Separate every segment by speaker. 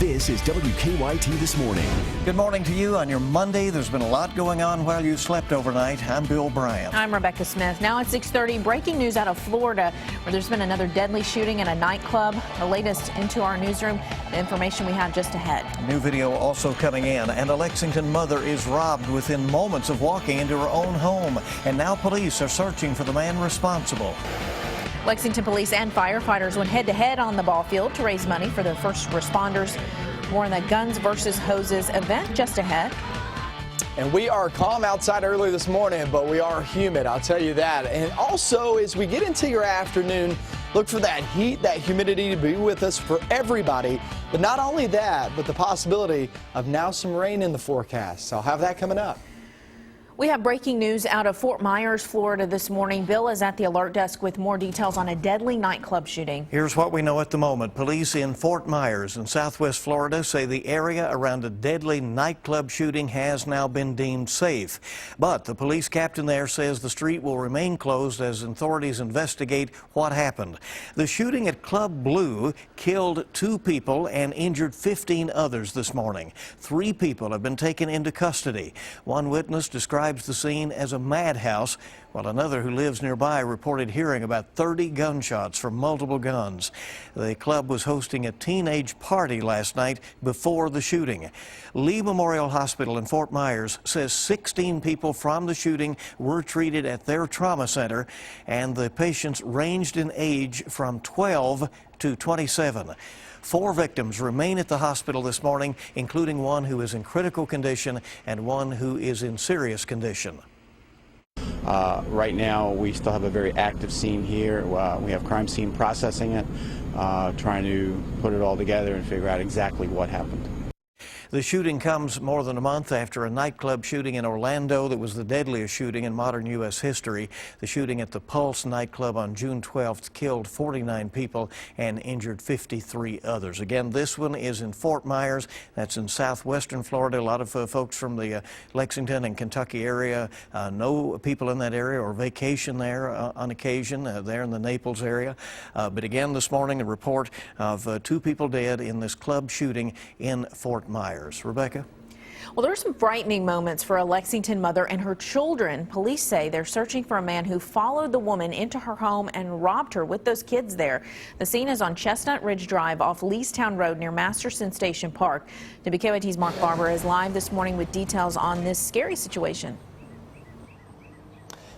Speaker 1: This is WKYT This Morning.
Speaker 2: Good morning to you on your Monday. There's been a lot going on while you slept overnight. I'm Bill Bryant.
Speaker 3: I'm Rebecca Smith. Now at 6:30, breaking news out of Florida, where there's been another deadly shooting in a nightclub. The latest into our newsroom, the information we have just ahead.
Speaker 2: New video also coming in, and a Lexington mother is robbed within moments of walking into her own home. And now police are searching for the man responsible.
Speaker 3: Lexington police and firefighters went head-to-head on the ball field to raise money for the first responders. More on the Guns versus Hoses event just ahead.
Speaker 4: And we are calm outside early this morning, but we are humid, I'll tell you that. And also, as we get into your afternoon, look for that heat, that humidity to be with us for everybody. But not only that, but the possibility of now some rain in the forecast. So I'll have that coming up.
Speaker 3: We have breaking news out of Fort Myers, Florida this morning. Bill is at the alert desk with more details on a deadly nightclub shooting.
Speaker 2: Here's what we know at the moment. Police in Fort Myers in southwest Florida say the area around a deadly nightclub shooting has now been deemed safe. But the police captain there says the street will remain closed as authorities investigate what happened. The shooting at Club Blue killed 2 people and injured 15 others this morning. 3 people have been taken into custody. One witness described the scene as a madhouse, while another who lives nearby reported hearing about 30 gunshots from multiple guns. The club was hosting a teenage party last night before the shooting. Lee Memorial Hospital in Fort Myers says 16 people from the shooting were treated at their trauma center, and the patients ranged in age from 12 to 27. 4 victims remain at the hospital this morning, including one who is in critical condition and one who is in serious condition.
Speaker 5: Right now, we still have a very active scene here. We have crime scene processing it, trying to put it all together and figure out exactly what happened.
Speaker 2: The shooting comes more than a month after a nightclub shooting in Orlando that was the deadliest shooting in modern U.S. history. The shooting at the Pulse nightclub on June 12th killed 49 people and injured 53 others. Again, this one is in Fort Myers. That's in southwestern Florida. A lot of folks from the Lexington and Kentucky area know people in that area or vacation there on occasion, there in the Naples area. But again, this morning, a report of 2 people dead in this club shooting in Fort Myers. Rebecca?
Speaker 3: Well, there are some frightening moments for a Lexington mother and her children. Police say they're searching for a man who followed the woman into her home and robbed her with those kids there. The scene is on Chestnut Ridge Drive off Leestown Road near Masterson Station Park. WKYT's Mark Barber is live this morning with details on this scary situation.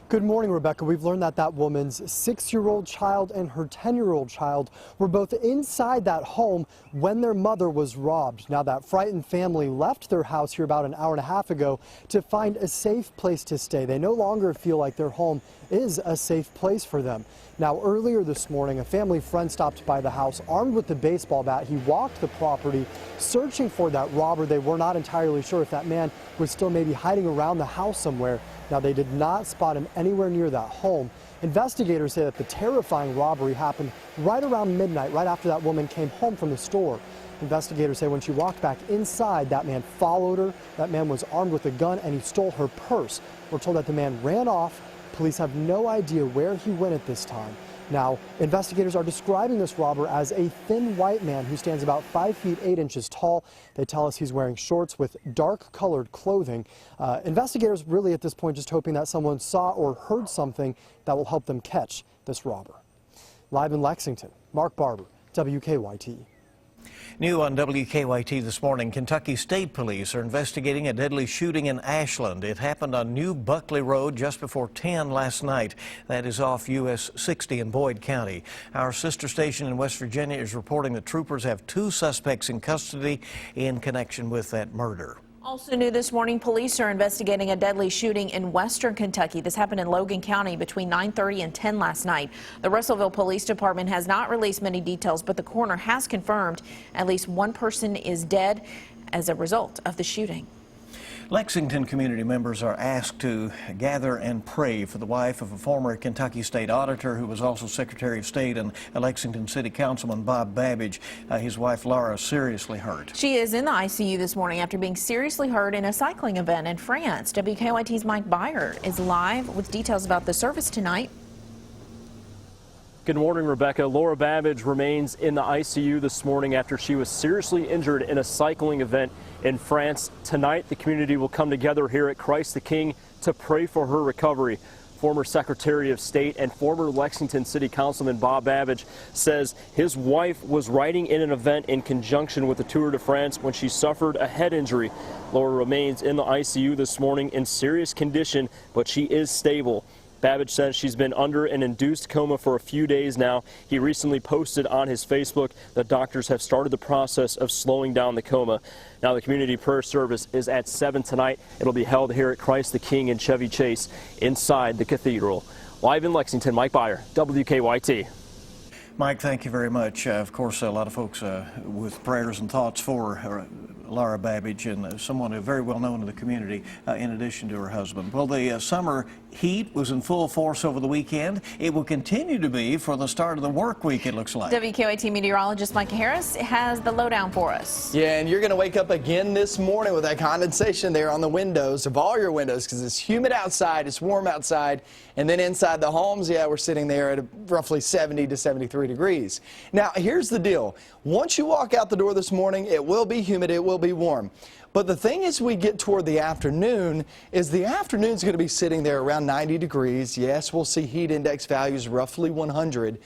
Speaker 6: Good morning, Rebecca. We've learned that that woman's 6-year-old child and her 10-year-old child were both inside that home when their mother was robbed. Now, that frightened family left their house here about an hour and a half ago to find a safe place to stay. They no longer feel like their home is a safe place for them. Now, earlier this morning, a family friend stopped by the house armed with the baseball bat. He walked the property searching for that robber. They were not entirely sure if that man was still maybe hiding around the house somewhere. Now, they did not spot him anywhere near that home. Investigators say that the terrifying robbery happened right around midnight, right after that woman came home from the store. Investigators say when she walked back inside, that man followed her. That man was armed with a gun and he stole her purse. We're told that the man ran off. Police have no idea where he went at this time. Now, investigators are describing this robber as a thin white man who stands about 5 feet 8 inches tall. They tell us he's wearing shorts with dark colored clothing. Investigators really at this point just hoping that someone saw or heard something that will help them catch this robber. Live in Lexington, Mark Barber, WKYT.
Speaker 2: New on WKYT this morning, Kentucky State Police are investigating a deadly shooting in Ashland. It happened on New Buckley Road just before 10 last night. That is off US 60 in Boyd County. Our sister station in West Virginia is reporting that troopers have 2 suspects in custody in connection with that murder.
Speaker 3: Also new this morning, police are investigating a deadly shooting in western Kentucky. This happened in Logan County between 9:30 and 10 last night. The Russellville Police Department has not released many details, but the coroner has confirmed at least 1 person is dead as a result of the shooting.
Speaker 2: Lexington community members are asked to gather and pray for the wife of a former Kentucky State Auditor who was also Secretary of State and a Lexington City Councilman Bob Babbage. His wife Laura seriously hurt.
Speaker 3: She is in the ICU this morning after being seriously hurt in a cycling event in France. WKYT's Mike Byer is live with details about the service tonight.
Speaker 7: Good morning, Rebecca. Laura Babbage remains in the ICU this morning after she was seriously injured in a cycling event in France. Tonight, the community will come together here at Christ the King to pray for her recovery. Former Secretary of State and former Lexington City Councilman Bob Babbage says his wife was riding in an event in conjunction with the Tour de France when she suffered a head injury. Laura remains in the ICU this morning in serious condition, but she is stable. Babbage says she's been under an induced coma for a few days now. He recently posted on his Facebook that doctors have started the process of slowing down the coma. Now, the community prayer service is at 7 tonight. It'll be held here at Christ the King in Chevy Chase inside the cathedral. Live in Lexington, Mike Byer, WKYT.
Speaker 2: Mike, thank you very much. Of course, a lot of folks with prayers and thoughts for Laura Babbage, and someone very well known in the community in addition to her husband. Well, the summer heat was in full force over the weekend. It will continue to be for the start of the work week, it looks like.
Speaker 3: WKYT meteorologist Mike Harris has the lowdown for us.
Speaker 4: Yeah, and you're going to wake up again this morning with that condensation there on the windows of all your windows because it's humid outside, it's warm outside, and then inside the homes, yeah, we're sitting there at roughly 70 to 73 degrees. Now, here's the deal. Once you walk out the door this morning, it will be humid, it will be warm. But the thing as we get toward the afternoon is the afternoon's going to be sitting there around 90 degrees. Yes, we'll see heat index values roughly 100.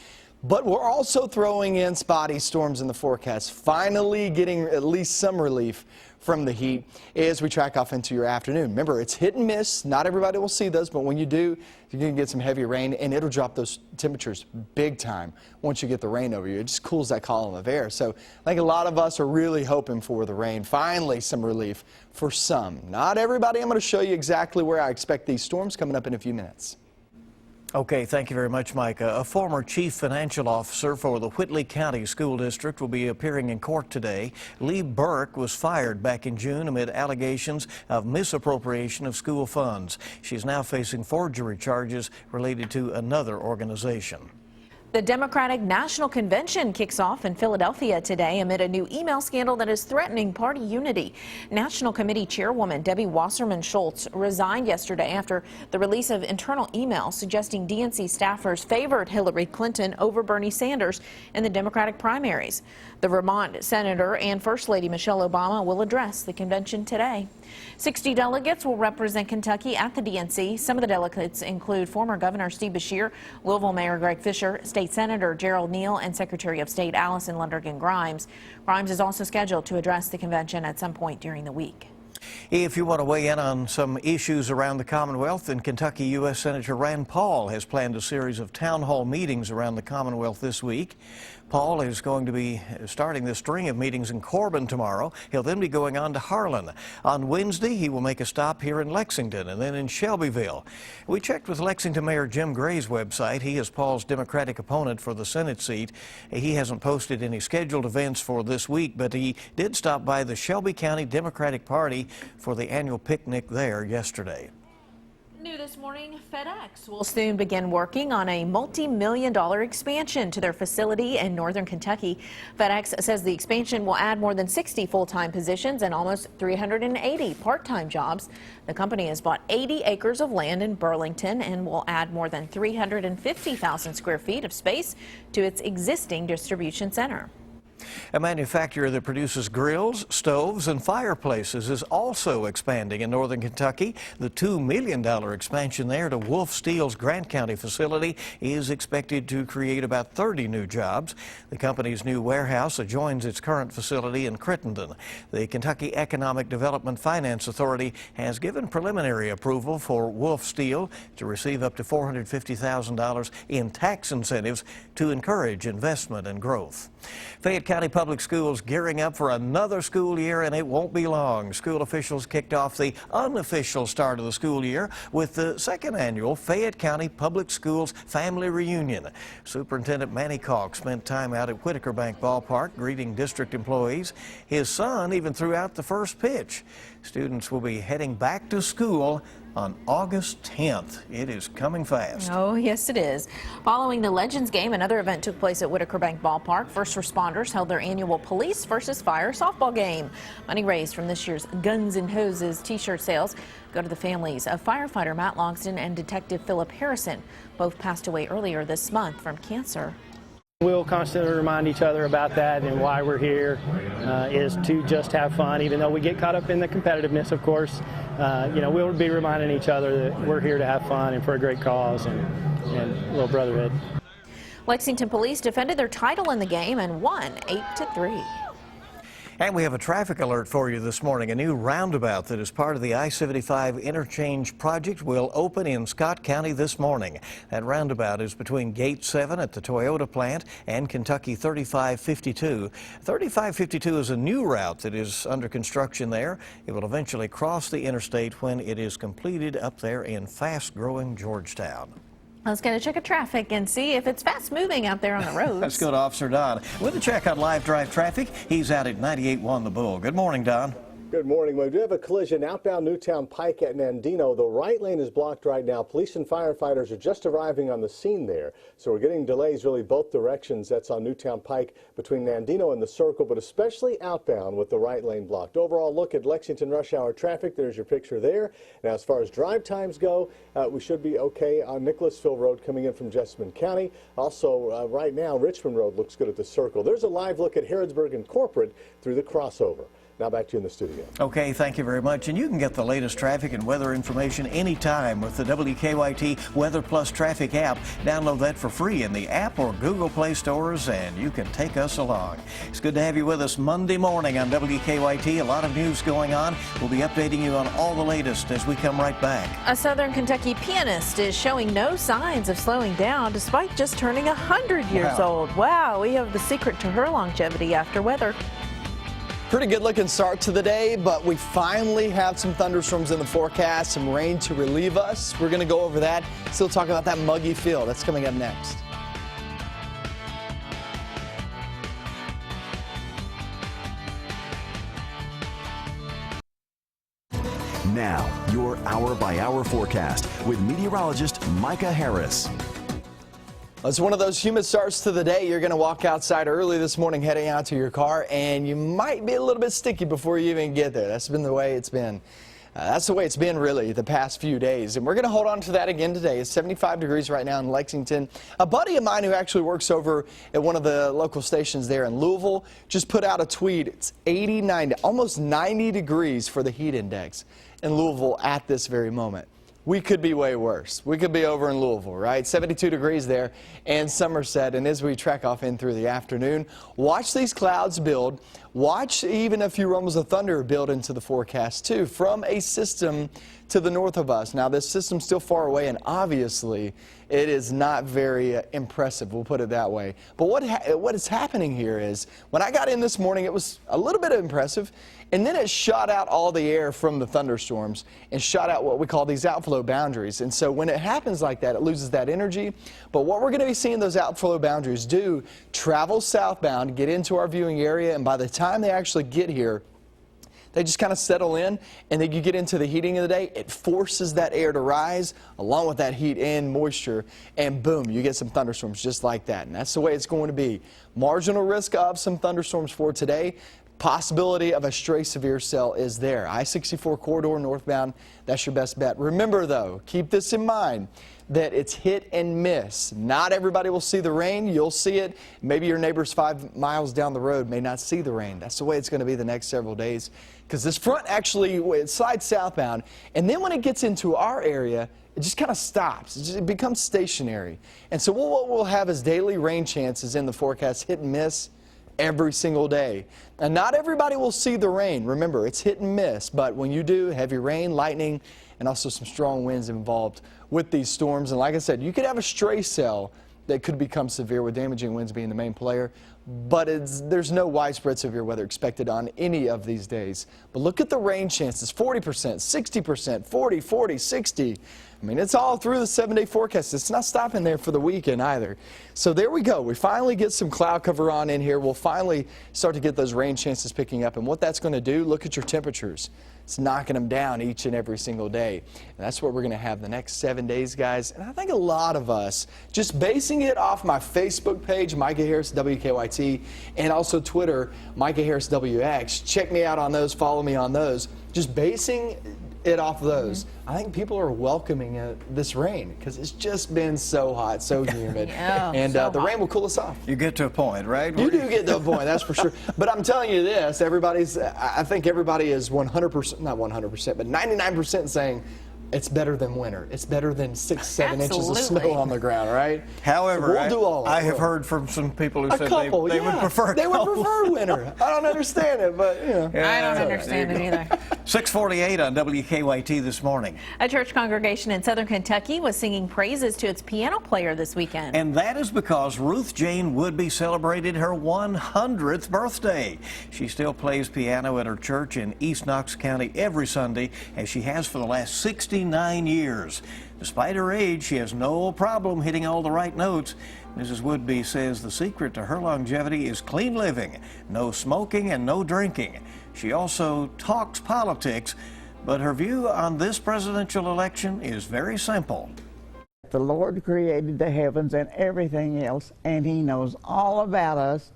Speaker 4: But we're also throwing in spotty storms in the forecast, finally getting at least some relief from the heat as we track off into your afternoon. Remember, it's hit and miss. Not everybody will see those, but when you do, you're going to get some heavy rain, and it'll drop those temperatures big time once you get the rain over you. It just cools that column of air. So I think a lot of us are really hoping for the rain. Finally, some relief for some. Not everybody. I'm going to show you exactly where I expect these storms coming up in a few minutes.
Speaker 2: Okay, thank you very much, Mike. A former chief financial officer for the Whitley County School District will be appearing in court today. Lee Burke was fired back in June amid allegations of misappropriation of school funds. She's now facing forgery charges related to another organization.
Speaker 3: The Democratic National Convention kicks off in Philadelphia today amid a new email scandal that is threatening party unity. National Committee Chairwoman Debbie Wasserman Schultz resigned yesterday after the release of internal emails suggesting DNC staffers favored Hillary Clinton over Bernie Sanders in the Democratic primaries. The Vermont Senator and First Lady Michelle Obama will address the convention today. 60 delegates will represent Kentucky at the DNC. Some of the delegates include former Governor Steve Beshear, Louisville Mayor Greg Fisher, State Senator Gerald Neal, and Secretary of State Allison Lundergan Grimes. Grimes is also scheduled to address the convention at some point during the week.
Speaker 2: If you want to weigh in on some issues around the Commonwealth, then Kentucky U.S. Senator Rand Paul has planned a series of town hall meetings around the Commonwealth this week. Paul is going to be starting this string of meetings in Corbin tomorrow. He'll then be going on to Harlan. On Wednesday, he will make a stop here in Lexington and then in Shelbyville. We checked with Lexington Mayor Jim Gray's website. He is Paul's Democratic opponent for the Senate seat. He hasn't posted any scheduled events for this week, but he did stop by the Shelby County Democratic Party for the annual picnic there yesterday.
Speaker 3: New this morning, FedEx will soon begin working on a multi-million-dollar expansion to their facility in northern Kentucky. FedEx says the expansion will add more than 60 full-time positions and almost 380 part-time jobs. The company has bought 80 acres of land in Burlington and will add more than 350,000 square feet of space to its existing distribution center.
Speaker 2: A manufacturer that produces grills, stoves, and fireplaces is also expanding in northern Kentucky. The $2 million expansion there to Wolf Steel's Grant County facility is expected to create about 30 new jobs. The company's new warehouse adjoins its current facility in Crittenden. The Kentucky Economic Development Finance Authority has given preliminary approval for Wolf Steel to receive up to $450,000 in tax incentives to encourage investment and growth. Fayette County Public Schools gearing up for another school year, and it won't be long. School officials kicked off the unofficial start of the school year with the second annual Fayette County Public Schools Family Reunion. Superintendent Manny Calk spent time out at Whitaker Bank Ballpark greeting district employees. His son even threw out the first pitch. Students will be heading back to school on August 10th. It is coming fast.
Speaker 3: Oh, yes, it is. Following the Legends game, another event took place at Whitaker Bank Ballpark. First responders held their annual Police versus Fire softball game. Money raised from this year's Guns and Hoses t-shirt sales go to the families of firefighter Matt Logsdon and Detective Philip Harrison. Both passed away earlier this month from cancer.
Speaker 8: We'll constantly remind each other about that, and why we're here is to just have fun, even though we get caught up in the competitiveness, of course. We'll be reminding each other that we're here to have fun and for a great cause and a little brotherhood.
Speaker 3: Lexington police defended their title in the game and won 8-3.
Speaker 2: And we have a traffic alert for you this morning. A new roundabout that is part of the I-75 interchange project will open in Scott County this morning. That roundabout is between Gate 7 at the Toyota plant and Kentucky 3552. 3552 is a new route that is under construction there. It will eventually cross the interstate when it is completed up there in fast-growing Georgetown.
Speaker 3: Let's get a check of traffic and see if it's fast moving out there on the roads.
Speaker 2: Let's go to Officer Don with a check on live drive traffic. He's out at 98.1 The Bull. Good morning, Don.
Speaker 9: Good morning. We do have a collision outbound Newtown Pike at Nandino. The right lane is blocked right now. Police and firefighters are just arriving on the scene there. So we're getting delays really both directions. That's on Newtown Pike between Nandino and the Circle, but especially outbound with the right lane blocked. Overall look at Lexington rush hour traffic. There's your picture there. Now as far as drive times go, we should be okay on Nicholasville Road coming in from Jessamine County. Also right now Richmond Road looks good at the Circle. There's a live look at Harrodsburg and Corporate through the crossover. Now back to you in the studio.
Speaker 2: Okay, thank you very much. And you can get the latest traffic and weather information anytime with the WKYT Weather Plus Traffic app. Download that for free in the app or Google Play stores, and you can take us along. It's good to have you with us Monday morning on WKYT. A lot of news going on. We'll be updating you on all the latest as we come right back.
Speaker 3: A Southern Kentucky pianist is showing no signs of slowing down despite just turning 100 years old. Wow, we have the secret to her longevity after weather.
Speaker 4: Pretty good looking start to the day, but we finally have some thunderstorms in the forecast, some rain to relieve us. We're going to go over that. Still talking about that muggy feel. That's coming up next.
Speaker 1: Now, your hour-by-hour forecast with meteorologist Micah Harris.
Speaker 4: It's one of those humid starts to the day. You're going to walk outside early this morning heading out to your car, and you might be a little bit sticky before you even get there. That's been the way it's been. That's the way it's been really the past few days, and we're going to hold on to that again today. It's 75 degrees right now in Lexington. A buddy of mine who actually works over at one of the local stations there in Louisville just put out a tweet. It's 89, almost 90 degrees for the heat index in Louisville at this very moment. We could be way worse. We could be over in Louisville, right? 72 degrees there in Somerset. And as we track off in through the afternoon, watch these clouds build. Watch even a few rumbles of thunder build into the forecast too from a system to the north of us. Now this system's still far away, and obviously it is not very impressive, we'll put it that way. But what is happening here is when I got in this morning, it was a little bit impressive, and then it shot out all the air from the thunderstorms and shot out what we call these outflow boundaries. And so when it happens like that, it loses that energy. But what we're going to be seeing those outflow boundaries do, travel southbound, get into our viewing area, and by the time they actually get here, they just kind of settle in, and then you get into the heating of the day, it forces that air to rise along with that heat and moisture, and boom, you get some thunderstorms just like that. And that's the way it's going to be. Marginal risk of some thunderstorms for today. Possibility of a stray severe cell is there. I-64 corridor northbound, that's your best bet. Remember though, keep this in mind, that it's hit and miss. Not everybody will see the rain. You'll see it. Maybe your neighbors 5 miles down the road may not see the rain. That's the way it's going to be the next several days, because this front actually it slides southbound, and then when it gets into our area, it just kind of stops. It becomes stationary. And so what we'll have is daily rain chances in the forecast, hit and miss every single day. And not everybody will see the rain. Remember, it's hit and miss, but when you do, heavy rain, lightning, and also some strong winds involved with these storms. And like I said, you could have a stray cell that could become severe, with damaging winds being the main player, but there's no widespread severe weather expected on any of these days. But look at the rain chances, 40%, 60%, 40, 40, 60. I mean, it's all through the 7-day forecast. It's not stopping there for the weekend either. So there we go. We finally get some cloud cover on in here. We'll finally start to get those rain chances picking up. And what that's going to do, look at your temperatures. It's knocking them down each and every single day. And that's what we're going to have the next 7 days, guys. And I think a lot of us, just basing it off my Facebook page, Micah Harris WKYT, and also Twitter, Micah Harris WX. Check me out on those, follow me on those. Just basing it off those. I think people are welcoming this rain because it's just been so hot, so humid. And
Speaker 3: so
Speaker 4: the
Speaker 3: hot.
Speaker 4: rain will cool us off.
Speaker 2: You get to a point, right?
Speaker 4: You do get to a point, that's for sure. But I'm telling you this, I think everybody is 100%, not 100%, but 99% saying it's better than winter. It's better than 6, 7 inches of snow on the ground, right?
Speaker 2: However,
Speaker 4: So we'll do all
Speaker 2: I have heard from some people who said they would prefer
Speaker 4: They would
Speaker 2: cold.
Speaker 4: prefer winter. I don't understand it, but you know.
Speaker 3: I don't understand it either.
Speaker 2: 6:48 on WKYT this morning.
Speaker 3: A church congregation in southern Kentucky was singing praises to its piano player this weekend.
Speaker 2: And that is because Ruth Jane Woodby celebrated her 100th birthday. She still plays piano at her church in East Knox County every Sunday, as she has for the last 69 years. Despite her age, she has no problem hitting all the right notes. Mrs. Woodby says the secret to her longevity is clean living, no smoking and no drinking. She also talks politics, but her view on this presidential election is very simple.
Speaker 10: The Lord created the heavens and everything else, and He knows all about us,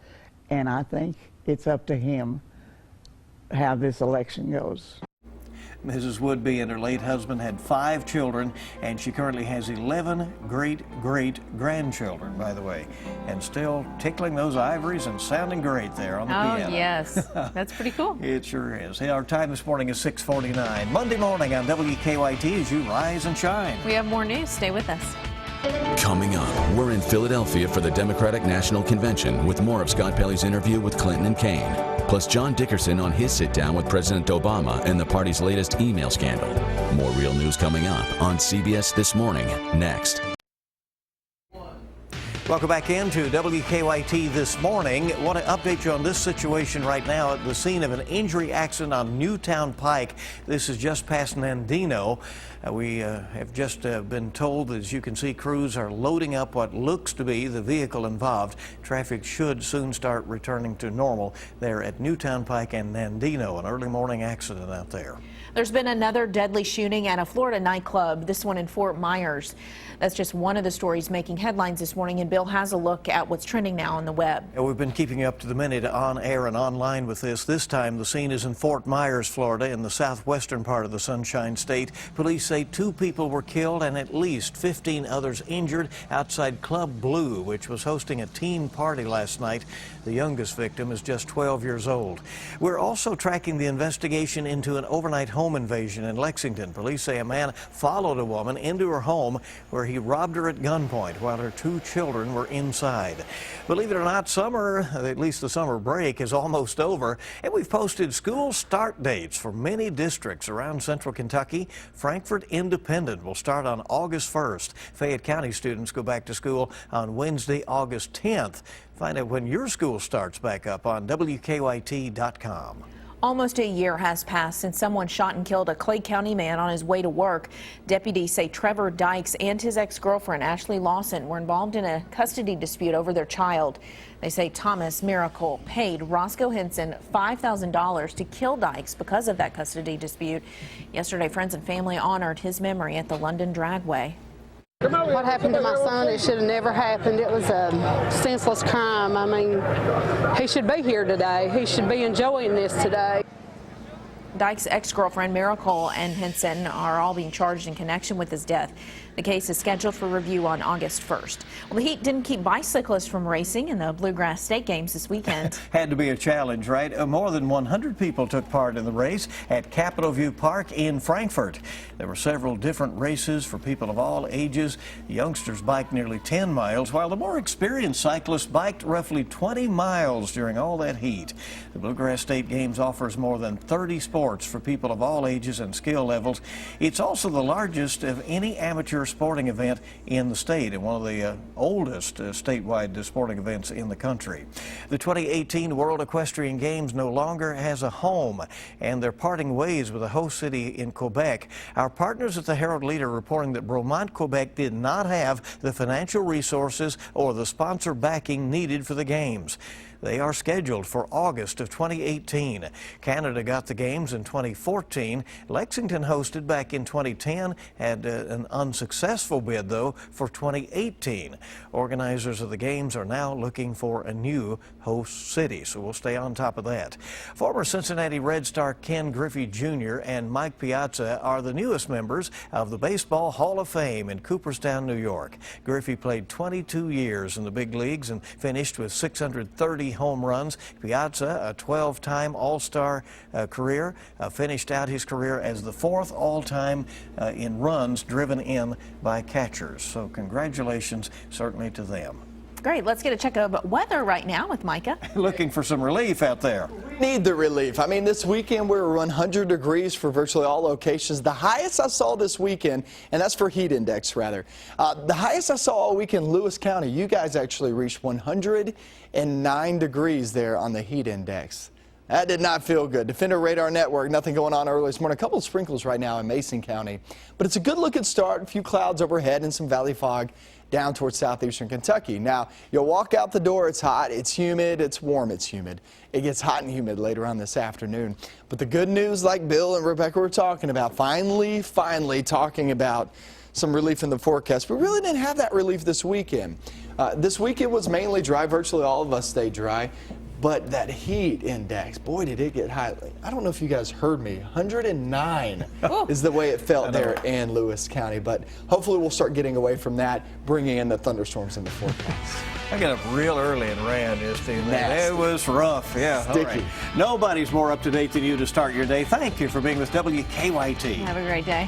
Speaker 10: and I think it's up to Him how this election goes.
Speaker 2: Mrs. Woodby and her late husband had 5 children, and she currently has 11 great-great-grandchildren, by the way, and still tickling those ivories and sounding great there on the piano.
Speaker 3: Oh, yes. That's pretty cool.
Speaker 2: It sure is. Hey, our time this morning is 6:49. Monday morning on WKYT as you rise and shine.
Speaker 3: We have more news. Stay with us.
Speaker 11: Coming up, we're in Philadelphia for the Democratic National Convention with more of Scott Pelley's interview with Clinton and Kaine, plus John Dickerson on his sit-down with President Obama and the party's latest email scandal. More real news coming up on CBS This Morning, next.
Speaker 2: Welcome back into WKYT This Morning. I want to update you on this situation right now at the scene of an injury accident on Newtown Pike. This is just past Nandino. We have just been told that, as you can see, crews are loading up what looks to be the vehicle involved. Traffic should soon start returning to normal there at Newtown Pike and Nandino. An early morning accident out there.
Speaker 3: There's been another deadly shooting at a Florida nightclub, this one in Fort Myers. That's just one of the stories making headlines this morning, and Bill has a look at what's trending now on the web.
Speaker 2: And we've been keeping you up to the minute on air and online with this. This time the scene is in Fort Myers, Florida, in the southwestern part of the Sunshine State. Police say 2 people were killed and at least 15 others injured outside Club Blue, which was hosting a teen party last night. The youngest victim is just 12 years old. We're also tracking the investigation into an overnight home invasion in Lexington. Police say a man followed a woman into her home where he robbed her at gunpoint while her 2 children were inside. Believe it or not, summer, at least the summer break, is almost over, and we've posted school start dates for many districts around central Kentucky. Frankfort Independent will start on August 1st. Fayette County students go back to school on Wednesday, August 10th. Find out when your school starts back up on WKYT.com.
Speaker 3: Almost a year has passed since someone shot and killed a Clay County man on his way to work. Deputies say Trevor Dykes and his ex-girlfriend Ashley Lawson were involved in a custody dispute over their child. They say Thomas Miracle paid Roscoe Henson $5,000 to kill Dykes because of that custody dispute. Yesterday, friends and family honored his memory at the London Dragway.
Speaker 12: What happened to my son, it should have never happened. It was a senseless crime. I mean, he should be here today. He should be enjoying this today.
Speaker 3: Dykes' ex-girlfriend Miracle and Henson are all being charged in connection with his death. The case is scheduled for review on August 1st. Well, the heat didn't keep bicyclists from racing in the Bluegrass State Games this weekend.
Speaker 2: Had to be a challenge, right? More than 100 people took part in the race at Capitol View Park in Frankfort. There were several different races for people of all ages. The youngsters biked nearly 10 miles, while the more experienced cyclists biked roughly 20 miles during all that heat. The Bluegrass State Games offers more than 30 sports for people of all ages and skill levels. It's also the largest of any amateur sporting event in the state and one of the oldest statewide sporting events in the country. The 2018 World Equestrian Games no longer has a home, and they're parting ways with the host city in Quebec. Our partners at the Herald Leader reporting that Bromont, Quebec did not have the financial resources or the sponsor backing needed for the Games. They are scheduled for August of 2018. Canada got the games in 2014. Lexington hosted back in 2010, had an unsuccessful bid, though, for 2018. Organizers of the games are now looking for a new host city, so we'll stay on top of that. Former Cincinnati Red Star Ken Griffey Jr. and Mike Piazza are the newest members of the Baseball Hall of Fame in Cooperstown, New York. Griffey played 22 years in the big leagues and finished with 630 home runs. Piazza, a 12-time All-Star career, finished out his career as the 4th all-time in runs driven in by catchers. So congratulations certainly to them.
Speaker 3: Great. Let's get a check of weather right now with Micah.
Speaker 2: Looking for some relief out there.
Speaker 4: We need the relief. I mean, this weekend we were 100 degrees for virtually all locations. The highest I saw this weekend, and that's for heat index rather, the highest I saw all weekend, Lewis County, you guys actually reached 109 degrees there on the heat index. That did not feel good. Defender Radar Network, nothing going on early this morning. A couple of sprinkles right now in Mason County. But it's a good looking start. A few clouds overhead and some valley fog down towards southeastern Kentucky. Now, you'll walk out the door, it's hot, it's humid, it's warm, it's humid. It gets hot and humid later on this afternoon. But the good news, like Bill and Rebecca were talking about, finally talking about some relief in the forecast. We really didn't have that relief this weekend. This weekend was mainly dry. Virtually all of us stayed dry. But that heat index, boy, did it get high. I don't know if you guys heard me. 109 is the way it felt there in Lewis County. But hopefully we'll start getting away from that, bringing in the thunderstorms in the forecast.
Speaker 2: I got up real early and ran yesterday. It was rough. Yeah,
Speaker 4: sticky.
Speaker 2: All right. Nobody's more up to date than you to start your day. Thank you for being with WKYT.
Speaker 3: Have a great day.